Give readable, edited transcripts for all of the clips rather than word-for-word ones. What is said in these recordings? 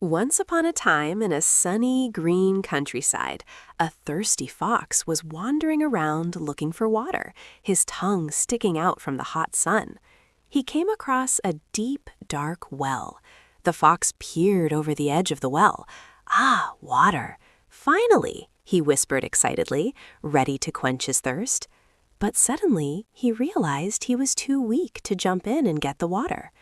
Once upon a time, in a sunny, green countryside, a thirsty fox was wandering around looking for water, his tongue sticking out from the hot sun. He came across a deep, dark well. The fox peered over the edge of the well. Ah, water! Finally, he whispered excitedly, ready to quench his thirst. But suddenly, he realized he was too weak to jump in and get the water.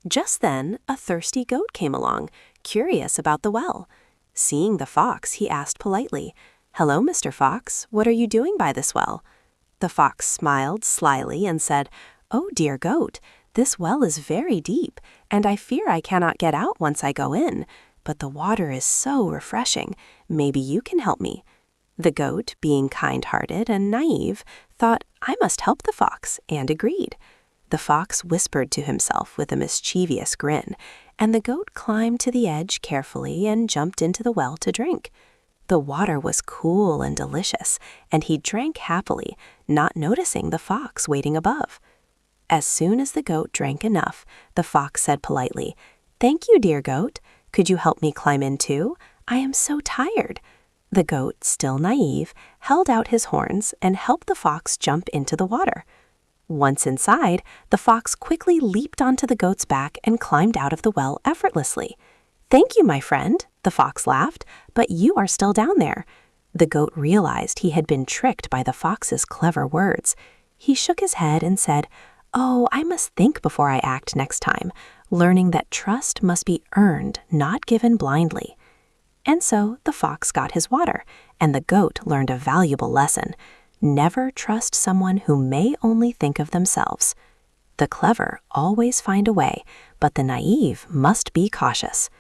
Just then, a thirsty goat came along, curious about the well. Seeing the fox, he asked politely, "Hello, Mr. Fox, what are you doing by this well?" The fox smiled slyly and said, "Oh, dear goat, this well is very deep, and I fear I cannot get out once I go in. But the water is so refreshing. Maybe you can help me." The goat, being kind-hearted and naive, thought, "I must help the fox," and agreed. The fox whispered to himself with a mischievous grin, and the goat climbed to the edge carefully and jumped into the well to drink. The water was cool and delicious, and he drank happily, not noticing the fox waiting above. As soon as the goat drank enough, the fox said politely, "Thank you, dear goat. Could you help me climb in too? I am so tired." The goat, still naive, held out his horns and helped the fox jump into the water. Once inside, the fox quickly leaped onto the goat's back and climbed out of the well effortlessly. "Thank you, my friend," the fox laughed, "but you are still down there." The goat realized he had been tricked by the fox's clever words. He shook his head and said, "Oh, I must think before I act next time," learning that trust must be earned, not given blindly. And so the fox got his water, and the goat learned a valuable lesson. Never trust someone who may only think of themselves. The clever always find a way, but the naive must be cautious.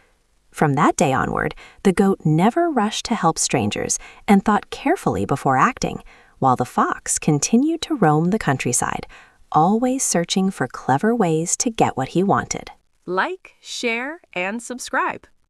From that day onward, the goat never rushed to help strangers and thought carefully before acting, while the fox continued to roam the countryside, always searching for clever ways to get what he wanted. Like, share, and subscribe.